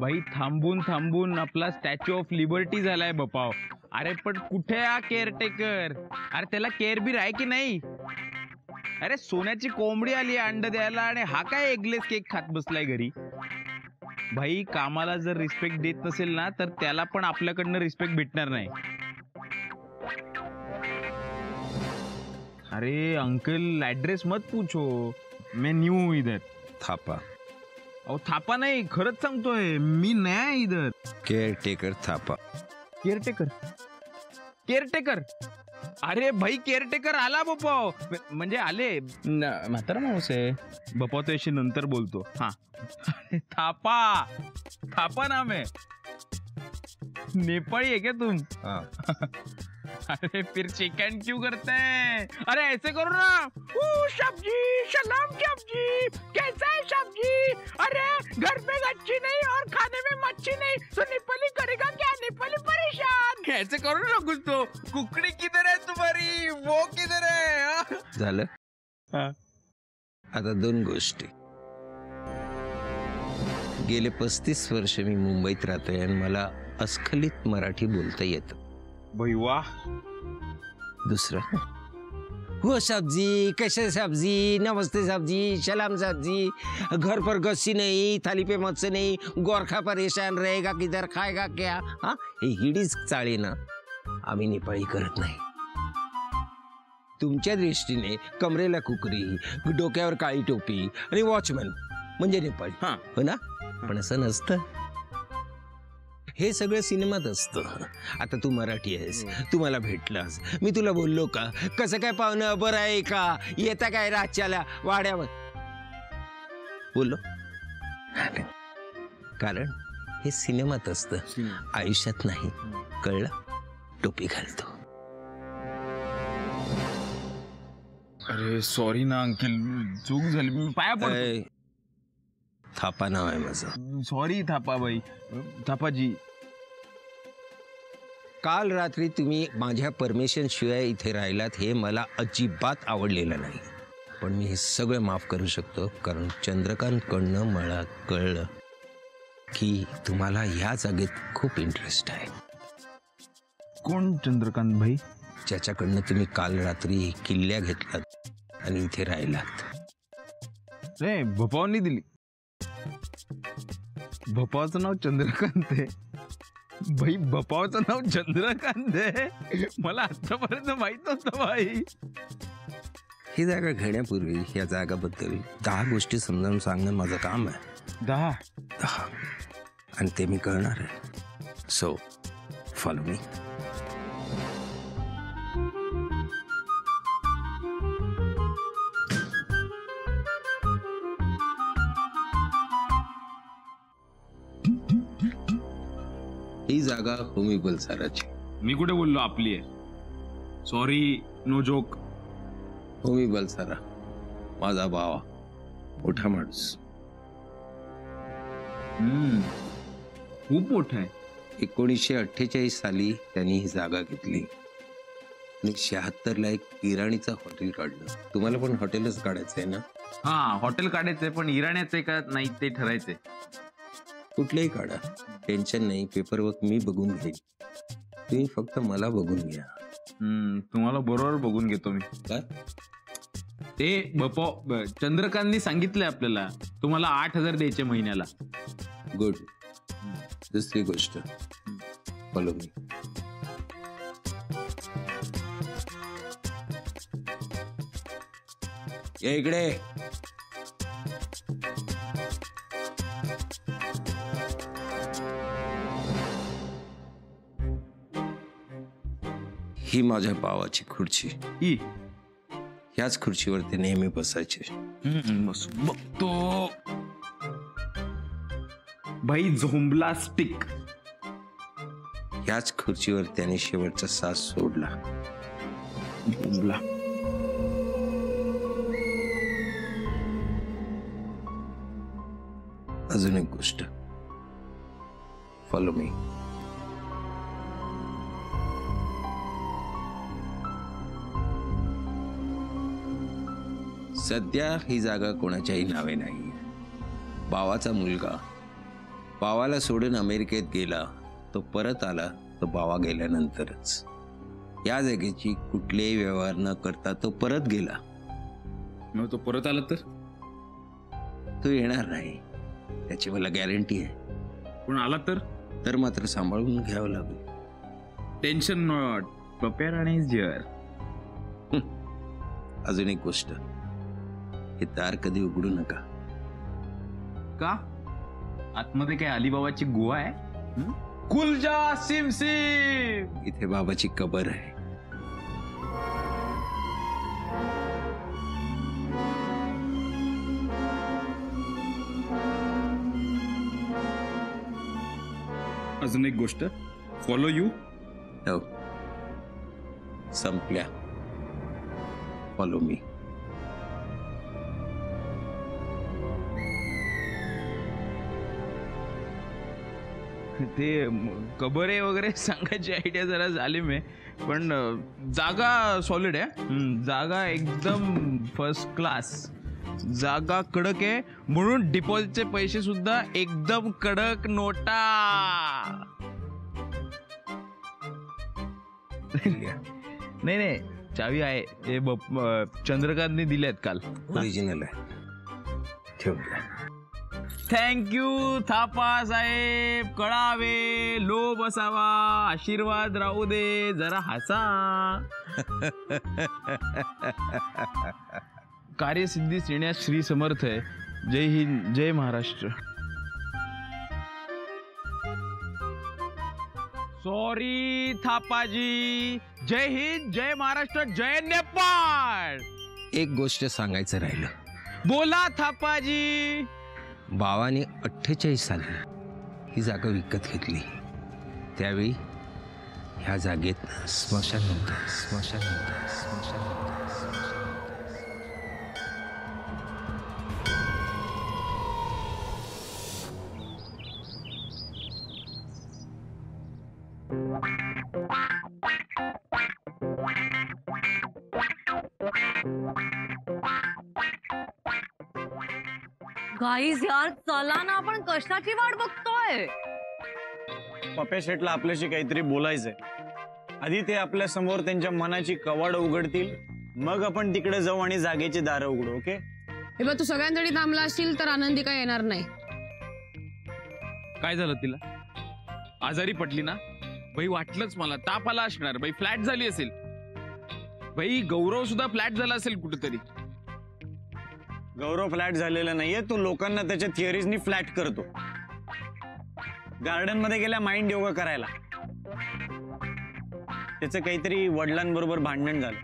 भाई थांबून थांबून आपला स्टॅच्यू ऑफ लिबर्टी झालाय बपाव. अरे पण कुठे हा केअरटेकर? अरे त्याला केअर बी आहे की नाही? अरे सोन्याची कोंबडी आली अंड द्यायला आणि हा काय एगलेस केक खात बसलाय घरी. भाई कामाला जर रिस्पेक्ट देत नसेल ना तर त्याला पण आपल्याकडनं रिस्पेक्ट भेटणार नाही. अरे अंकल ऍड्रेस मत पूछो, मैं न्यू हूं इधर. थापा. अहो थापा नाही, खरंच सांगतोय मी नया आहे इधर. केअरटेकर थापा. Caretaker caretaker. अरे भाई केअरटेकर आला बपाव, म्हणजे आले. म्हातारा माणूस आहे बपाव, त्याशी नंतर बोलतो. हा थापा, थापा नाम है. नेपाली है क्या तुम? अरे फिर चिकन क्यों करते हैं? अरे ऐसे करो ना. सब्जी सलाम सब्जी, कैसा है सब्जी? अरे घर पे अच्छी नहीं और खाने में मच्छी नहीं, तो नेपाली करेगा क्या? नेपाली परेशान. ऐसे करो ना कुछ तो. कुकड़ी किधर है तुम्हारी, वो किधर है? झालं. आता दोन गोष्टी. गेले 35 वर्ष मी मुंबईत राहतोय आणि मला अस्खलित मराठी बोलता येतं. भाई वाह. दुसरं, वो सब्जी, कैसे सब्जी, नमस्ते सब्जी, सलाम सब्जी, घर पर गस्सी नहीं, थाली पे मच्छी नहीं, गोरखा परेशान रहेगा, किधर खाएगा क्या? हा, हे हिडीच चाळे ना आम्ही नेपाळी करत नाही. तुमच्या दृष्टीने कमरेला कुकरी, डोक्यावर काळी टोपी आणि वॉचमन म्हणजे नेपाळी, हो ना? पण असं नसतं. हे सगळं सिनेमात असतं. आता तू मराठी आहेस, तू मला भेटलास, मी तुला बोललो का कसं काय पाहुणं, बरं आहे का, येता काय रातच्याला वाड्यावर, बोललो? कारण हे सिनेमात असतं, आयुष्यात नाही. कळलं? टोपी घालतो. अरे सॉरी ना अंकल, चूक झाली, मी पाया पडतो. थापा नाव आहे माझं. सॉरी थापा भाई, थापाजी. काल रात्री तुम्ही माझ्या परमिशन शिवाय इथे राहिलात हे मला अजिबात आवडलेलं नाही. पण मी हे सगळं माफ करू शकतो कारण चंद्रकांतकडनं मला कळलं की तुम्हाला ह्या जागेत खूप इंटरेस्ट आहे. कोण चंद्रकांत भाई? ज्याच्याकडनं तुम्ही काल रात्री किल्ल्या घेतलात आणि इथे राहिलात. रे भोपावनी दिली. भोपावचं नाव चंद्रकांत आहे भाई. भोपावचं नाव चंद्रकांत आहे, मला आतापर्यंत माहित नव्हतं भाई. ही जागा घेण्यापूर्वी या जागाबद्दल 10 गोष्टी समजावून सांगणं माझं काम आहे. 10 आणि ते मी करणार आहे. So follow me. ही जागा होमी बलसाराची. मी कुठे बोललो आपली आहे? Sorry, no joke. Homi Balsara माझा भावा, मोठा माणूस. खूप मोठा आहे. 1948 साली त्यांनी ही जागा घेतली आणि 76ला एक इराणीचं हॉटेल काढलं. तुम्हाला पण हॉटेलच काढायचंय ना? हा, हॉटेल काढायचंय, पण इराण्याचं का नाही ते ठरायचंय. कुठलेही काढा, टेन्शन नाही. पेपरवर्क मी बघून घेईन, तुम्ही फक्त मला बघून घ्या. तुम्हाला बरोबर बघून घेतो मी. काय ते चंद्रकांतनी सांगितलंय आपल्याला, तुम्हाला 8,000 द्यायचे महिन्याला. गुड. दुसरी गोष्ट, फॉलो मी. या इकडे. ही माझ्या भावाची खुर्ची. ह्याच खुर्चीवर ते नेहमी बसायचे. बघतो भाई, झोंबला स्टिक. ह्याच खुर्चीवर त्याने शेवटचा श्वास सोडला. झोंबला. अजून एक गोष्ट, फॉलो मी. सध्या ही जागा कोणाच्याही नावे नाही. भावाचा मुलगा बावाला सोडून अमेरिकेत गेला, तो परत आला तो बावा गेल्यानंतरच. या जागेची कुठलेही व्यवहार न करता तो परत गेला. मग तो परत आला तो येणार नाही, त्याची मला गॅरंटी आहे. पण आला तर मात्र सांभाळून घ्यावं लागेल. टेन्शन नॉट, प्रिपेअर आणि जिअर. अजून एक गोष्ट, हे दार कधी उघडू नका. का? आतमध्ये काय अलिबाबाची गुहा आहे? कुलजा सिम सिम. इथे बाबाची कबर आहे. अजून एक गोष्ट, फॉलो यू. हो, संपल्या. Follow me. ते कबरे वगैरे सांगायची आयडिया जरा झाली मी, पण जागा सॉलिड आहे. जागा एकदम फर्स्ट क्लास. जागा कडक आहे, म्हणून डिपॉझिटचे पैसे सुद्धा एकदम कडक नोटा. नाही नाही, चावी आहे. हे चंद्रकांतने दिल्यात काल. ओरिजिनल आहे. ठेवूया. थँक्यू थापा साहेब. कळावे, लोभ असावा, आशीर्वाद राहू दे, जरा हसा. कार्यसिद्धी श्रेण्यास श्री समर्थ आहे. जय हिंद, जय महाराष्ट्र. सॉरी थापाजी. जय हिंद, जय महाराष्ट्र, जय नेपाळ. एक गोष्ट सांगायचं राहिलं. बोला थापाजी. बावाने 48 साली ही जागा विकत घेतली. त्यावेळी ह्या जागेत स्मशान नव्हतं. स्मशान नव्हतं. स्मशान नव्हतं. गाईज यार, चला ना, आपण कशाची वाट बघतोय? पप्या शेटला आपल्याशी काहीतरी बोलायचंय. आधी ते आपल्या समोर त्यांच्या मनाची कवाड उघडतील, मग आपण तिकडे जाऊ आणि जागेची दारं उघडू. ओके? हे बघ, तू सगळ्यांसाठी थांबला असशील तर आनंदी काय येणार नाही. काय झालं तिला? आजारी पडली ना बाई? वाटलंच मला, ताप आला असणार बाई, फ्लॅट झाली असेल बाई. गौरव सुद्धा फ्लॅट झाला असेल कुठेतरी. गौरव फ्लॅट झालेला नाहीये, तू लोकांना त्याच्या थिअरीजनी फ्लॅट करतो. गार्डन मध्ये गेल्या माइंड योगा करायला. त्याचं काहीतरी वडिलांबरोबर भांडण झालं.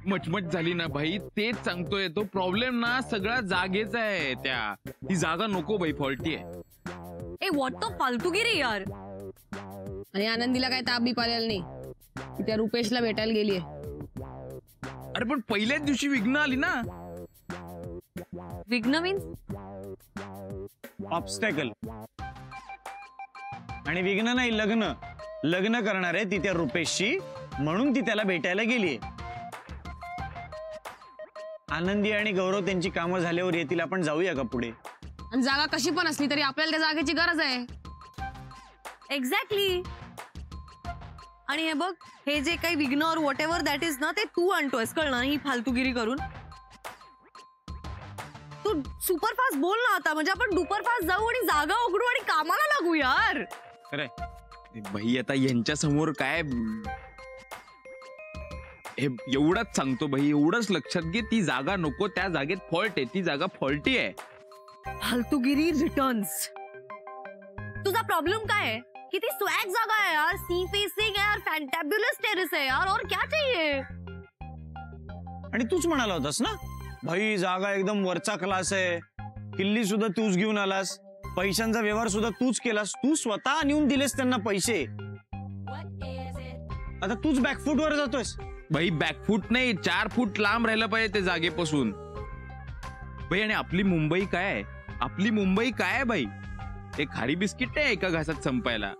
मचमच झाली ना भाई, तेच सांगतोय. तो प्रॉब्लेम ना सगळा जागेचा आहे. ती जागा नको बाई, फॉल्टी आहे. ए व्हॉट द फालतूगिरी यार. आणि आनंदीला काय ताप बीप आलेला नाही. ती त्या रुपेशला भेटायला गेलीये. अरे पण पहिल्याच दिवशी विघ्न आली ना. विघ्न मीन्स ऑब्स्टॅकल. आणि विघ्न नाही, लग्न. लग्न करणार आहे ती त्या रुपेशशी, म्हणून ती त्याला भेटायला गेलीये. आनंदी आणि गौरव त्यांची कामं झाल्यावर येतील, आपण जाऊया का पुढे? आणि जागा कशी पण असली तरी आपल्याला त्या जागेची गरज आहे. एक्झॅक्टली. आणि हे बघ, हे जे काही विघ्न और व्हॉट एव्हर दॅट इज ना, ते तू आणतोयस, कळणार ही फालतूगिरी करून. तू सुपरफास्ट बोल ना आता, म्हणजे आपण डुपरफास्ट जाऊ आणि जागा उघडू आणि कामाला लागू यार. अरे भाई, आता यांच्या समोर काय हे एवढंच सांगतो भाई, एवढंच लक्षात घे. ती जागा नको, त्या जागेत फॉल्ट आहे. ती जागा फॉल्टी आहे. फालतूगिरी रिटर्न्स. तुझा प्रॉब्लेम काय आहे? किती स्वॅग जागा है यार, सी फेसिंग है यार, फैंटाबुलस टेरेस है यार, और क्या चाहिए? आणि तूच म्हणाला होतास ना भाई, जागा एकदम वरचा क्लास आहे. किल्ली सुद्धा तूच घेऊन आलास, पैशांचा व्यवहार सुद्धा तूच केलास, तू स्वतः नेऊन दिलेस त्यांना पैसे. आता तूच बॅकफूट वर जातोयस. भाई बॅकफूट नाही, 4 फूट लांब राहिलं पाहिजे ते जागेपासून भाई. आणि आपली मुंबई काय आहे? आपली मुंबई काय आहे भाई? एक खारी बिस्किट आहे एका घासात संपायला.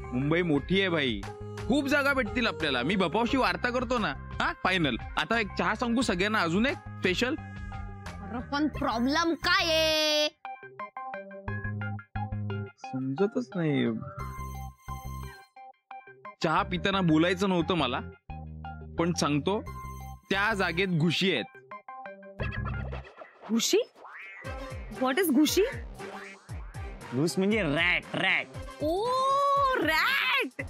मुंबई मोठी आहे भाई, खूप जागा भेटतील आपल्याला. मी बपावशी वार्ता करतो ना. हा फायनल. आता एक चहा सांगू सगळ्यांना, अजून एक स्पेशल. पण प्रॉब्लेम काय आहे? समजतच नाही. चहा पिताना बोलायचं नव्हतं मला, पण सांगतो त्या जागेत घुशी आहेत. घुशी? व्हॉट इज घुशी? घुस म्हणजे रॅट. Rat oh rat.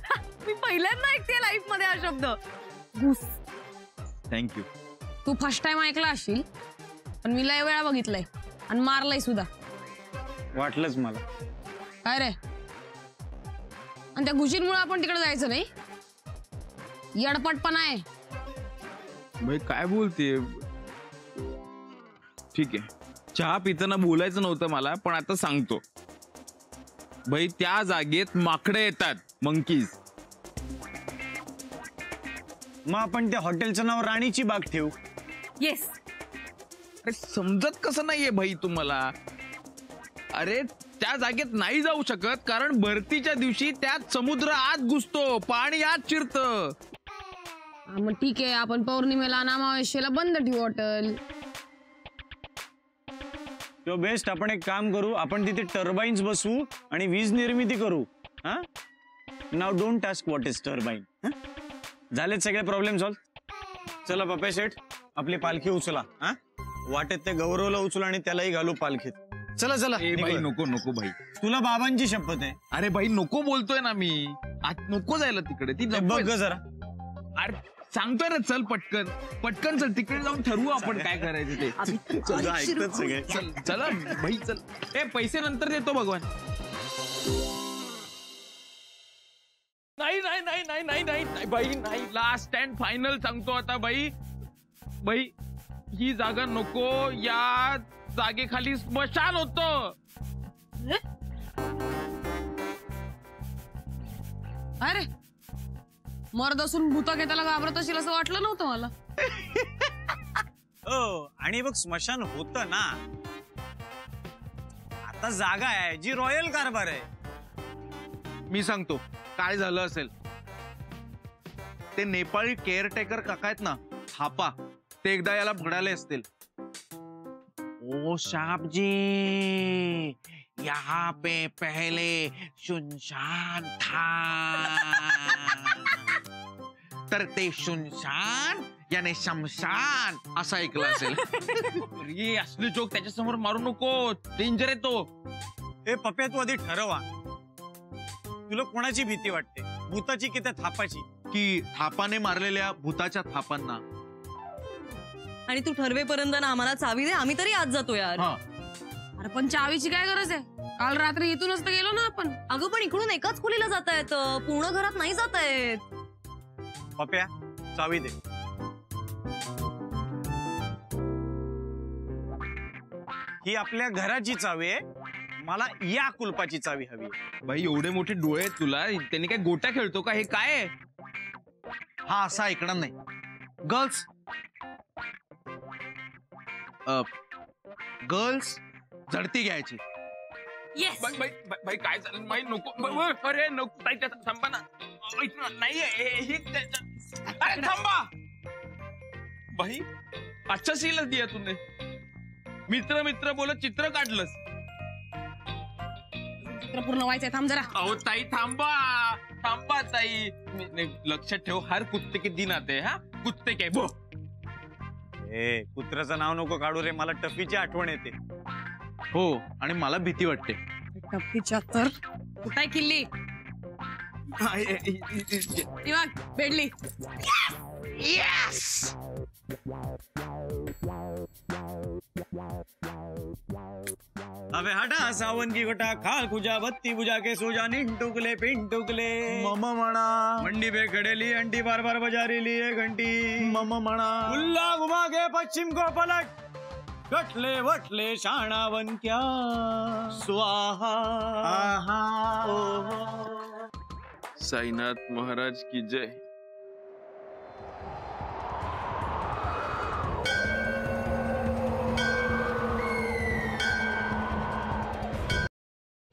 मी पहिल्यांदा ऐकते लाईफ मध्ये हा शब्द. घुस. थँक्यू. तू फर्स्ट टाइम ऐकला असशील, पण मी लय वेळा बघितलंय आणि मारलंय सुद्धा. वाटलंच मला. काय रे? आणि त्या घुशींमुळे आपण तिकडे जायचं नाही? यडपटपणा आहे. भाई काय बोलते? ठीक आहे, चहा पिताना बोलायचं नव्हतं मला, पण आता सांगतो. भाई त्या जागेत माकडे येतात, मंकीज. मग आपण त्या हॉटेलचं नाव राणीची बाग ठेवू. येस. अरे समजत कसं नाहीये भाई तुम्हाला? अरे त्या जागेत नाही जाऊ शकत, कारण भरतीच्या दिवशी त्यात समुद्र आत घुसतो, पाणी आत शिरतं. मग ठीक आहे, आपण पौर्णिमेला अमावस्येला बंद ठेवू हॉटेल. किंवा बेस्ट आपण एक काम करू, आपण तिथे टर्बाईन्स बसवू आणि वीज निर्मिती करू. हा, नाव don't ask what is turbine. झालेत सगळे प्रॉब्लेम सॉल्व. चला पप्या शेठ, आपली पालखी उचला. हा, वाटेत ते गौरवला उचला आणि त्यालाही घालू पालखीत. चला चला. ए भाई नको नको भाई, तुला बाबांची शपथ आहे. अरे भाई नको बोलतोय ना मी. आज नको जायला तिकडे. ती ते बघ ग जरा. अरे सांगतोय ना, चल पटकन पटकन चल, तिकडे जाऊन ठरवू आपण काय करायचं ते. ऐकतात सगळे. चल चला भाई चल. ए पैसे नंतर देतो भगवान. नाही नाही नाही नाही नाही नाही नाही भाई, नाही. लास्ट अँड फायनल सांगतो आता भाई. भाई ही जागा नको. या जागेखाली स्मशान होतं. अरे मर्द असून भूता घेताला घाबरत असेल असं वाटलं नव्हतं मला. हो, आणि बघ स्मशान होत ना, आता जागा आहे जी रॉयल कारभार आहे. मी सांगतो काय झालं असेल. ते नेपाळी केअरटेकर काका आहेत ना, थापा, ते एकदा याला भडाले असतील. ओ साहब जी, यहाँ पे पहले सुनसान था. तर ते सुनसान याने शमशान असं ऐकलं असेल. अरे असले जोक त्याच्या समोर मारू नको, डेंजर आहे तो. ए पप्या, तू आधी ठरवा, तुला कोणाची भीती वाटते, भूताची की त्या थापाची? की थापाने मारलेल्या भूताच्या थापांना. आणि तू ठरवेपर्यंत ना आम्हाला चावी दे, आम्ही तरी आज जातो यार. अरे पण चावीची काय गरज आहे? काल रात्री इथूनच तर गेलो ना आपण. अगं पण इकडून एकाच खोलीला जाता येतं, पूर्ण घरात नाही जाता येत. पप्या, चावी दे. ही आपल्या घराची चावी आहे, मला या कुलपाची चावी हवी. भाई एवढे मोठे डोळे आहेत तुला, त्यांनी काय गोट्या खेळतो का? हे काय आहे? हा असा ऐकणार नाही. गर्ल्स गर्ल्स झडती घ्यायची. येस. भाई काय झालं? भाई नको. अरे नको ताई, त्याचा थांबा ना. नाही अरे थांबा भाई. अच्छा सीलच दिया तूने. मित्र मित्र बोलत चित्र काढलंस. चित्र पूर्ण व्हायचंय, थांब जरा. अहो ताई थांबा थांबा ताई. लक्षात ठेव, हर कुत्ते के दिन आते. हा कुत्ते के बो. ए कुत्र्याचं नाव नको काढू रे, मला टफीची आठवण येते. हो, आणि मला भीती वाटते. टप्पीच्या तर कुठाय किल्ली? भेटली. अबे हटा सावन की घटा, खाल खुजा बत्ती बुझा के सो जा, निन टुकले पिन टुकले. मम म्हणा. मंडी पे खड़ेली अंटी बार बार बजा रही है घंटी. मम म्हणा. उल्ला घुमा के पश्चिम को पलट, गठले वठले शाणावन क्या स्वाहा. साईनाथ महाराज की जय.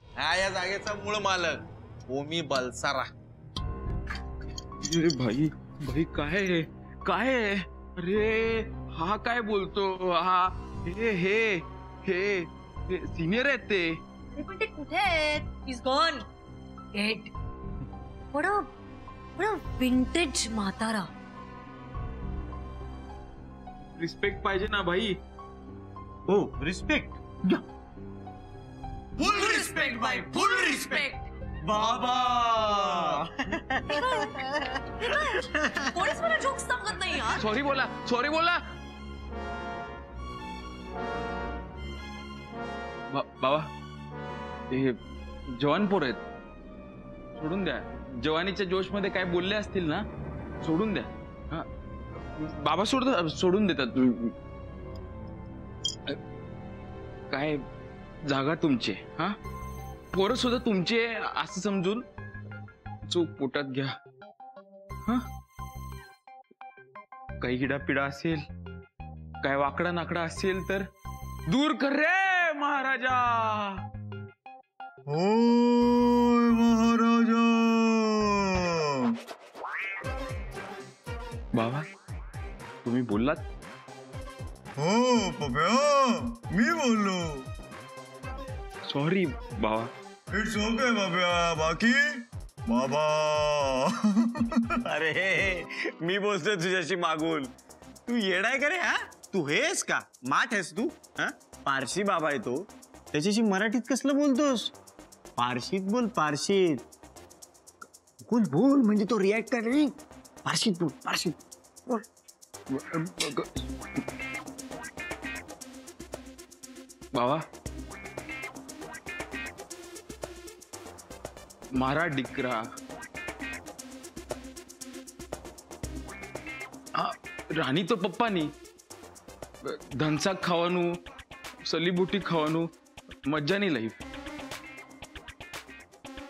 हा या जागेचा मूळ मालक ओमी बलसारा. भाई भाई काय काय? अरे हा काय बोलतो? हा हे हे हे सिनियर आहेत ते. पण ते कुठे आहेत? Is gone. डेड. बडा विंटेज म्हातारा. रिस्पेक्ट पाहिजे ना भाई. हो respect. Full respect by full respect. बाबा कोणीच मला जोक्स सांगत नाही यार. सॉरी बोला, सॉरी बोला. बाबा हे जवान पोर आहेत, सोडून द्या. जवानीच्या जोश मध्ये काय बोलले असतील ना, सोडून द्या. हा बाबा सोडून देतात. काय जागा तुमची, हा पोरं सुद्धा तुमचे असं समजून चूक पोटात घ्या. हा काही हिडापिडा असेल, काय वाकडा नाकडा असेल तर दूर कर रे महाराजा. ओय महाराजा. बाबा तुम्ही बोललात. हो पप्या मी बोललो. सॉरी बाबा. इट्स ओके बाब्या. बाकी बाबा. अरे मी बोलतोय तुझ्याशी मागून. तू येडाय का रे? हा तू हेस का माठ आहेस तू? हा पारशी बाबा आहे तो. त्याच्याशी मराठीत कसलं बोलतोस? पारशीत बोल, पारशीत बोल. बोल म्हणजे तो रिॲक्ट कर रे. पारशीत बोल, पारशीत बोल. बाबा मारा डिकरा. રાની તો પપ્પાની. ધનસાક ખાવાનું, સલીબુટી ખાવાનું, મજાની લાઈફ.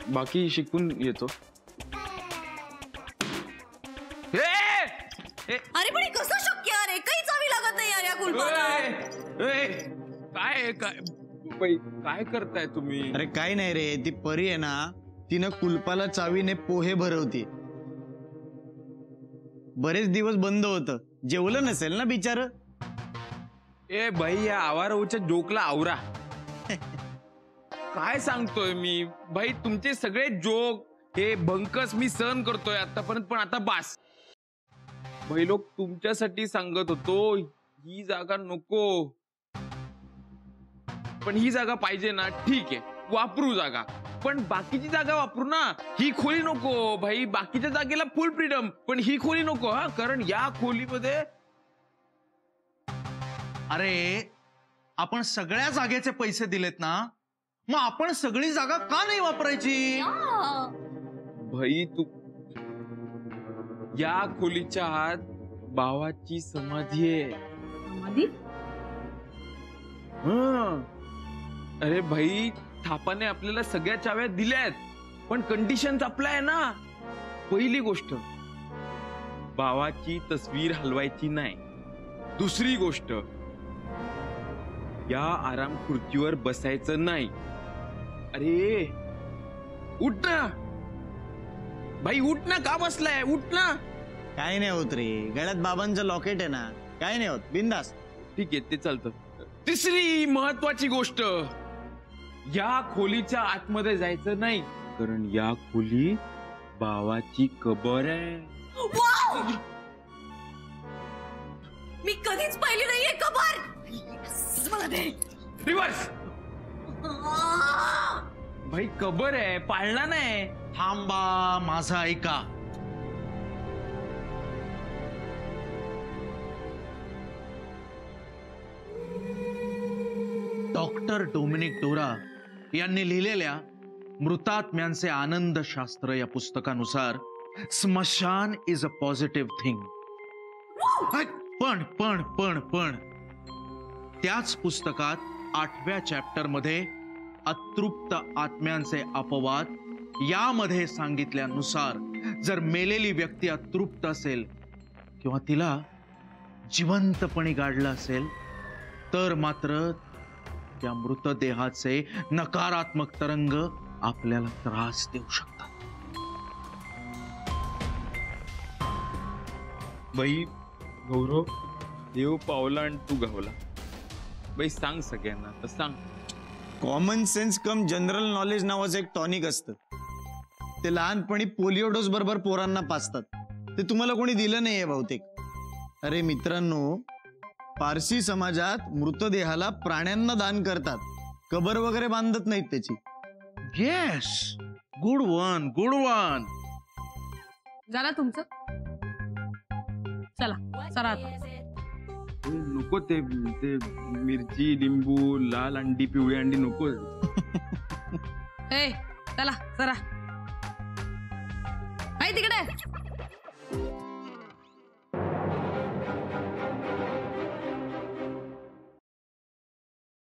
बाकी शिकून येतो. अरे पण हे कसं शक्य यार? एकही चावी लागत नाही यार या कुलपाला. काय करताय तुम्ही? अरे काय नाही रे, ती परी आहे ना, तिनं कुलपाला चावीने पोहे भरवते. बरेच दिवस बंद होतं, जेवलं नसेल ना बिचार. ए भाई या आवाराऊच्या जोकला आवरा. काय सांगतोय मी भाई, तुमचे सगळे जोक हे बंकस मी सहन करतोय आतापर्यंत, पण आता बास. भाई लोक तुमच्यासाठी सांगत होतो ही जागा नको, पण ही जागा पाहिजे ना, ठीक आहे वापरू जागा, पण बाकीची जागा वापरू ना. ही खोली नको भाई, बाकीच्या जागेला फुल फ्रीडम, पण ही खोली नको. हा कारण या खोलीमध्ये अरे आपण सगळ्या जागेचे पैसे दिलेत ना, मग आपण सगळी जागा का नाही वापरायची? भाई तू या खोलीच्या आत भावाची समाधी आहे. समाधी? अरे भाई थापाने आपल्याला सगळ्या चाव्या दिल्यात, पण कंडिशन आपल्या आहे ना. पहिली गोष्ट भावाची तस्वीर हलवायची नाही. दुसरी गोष्ट या आराम खुर्चीवर बसायचं नाही. अरे उठ ना भाई, उठ ना, का बसलाय? उठ ना. काय नाही होत रे, गळ्यात बाबांचं लॉकेट आहे ना, काय नाही होत, बिंदास. ठीक आहे ते चालतं. तिसरी महत्वाची गोष्ट, या खोलीच्या आतमध्ये जायचं नाही, कारण या खोली भावाची कबर आहे. वाव! मी कधीच पाहिली नाहीये कबर. मला दे. रिवर्स. भाई कबर आहे, पाळणा नाही. थांबा, माझं ऐका. डॉक्टर डोमिनिक डोरा यांनी लिहिलेल्या मृतात्म्यांचे आनंद शास्त्र या पुस्तकानुसार स्मशान इज अ पॉझिटिव्ह थिंग. पण त्याच पुस्तकात 8व्या चॅप्टर मध्ये अतृप्त आत्म्यांचे अपवाद यामध्ये सांगितल्यानुसार जर मेलेली व्यक्ती अतृप्त असेल किंवा तिला जिवंतपणे गाडलं असेल तर मात्र त्या मृतदेहाचे नकारात्मक तरंग आपल्याला त्रास देऊ शकतात. बाई गौरव, देव पावला आणि तू गावला. बाई सांग सगळ्यांना तर सांग. कॉमन सेन्स कम जनरल नॉलेज नावाचं एक टॉनिक असतं. ते लहानपणी पोलिओ डोस बरोबर पोरांना पाजतात. ते तुम्हाला कोणी दिलं नाहीये बहुतेक. अरे मित्रांनो, पारसी समाजात मृतदेहाला प्राण्यांना दान करतात, कबर वगैरे बांधत नाहीत त्याची. Yes, good one, good one. झालं तुमचं? चला चला आता. नको ते मिरची, लिंबू, लाल अंडी, पिवळी अंडी नको. ए चला जरा. तिकडे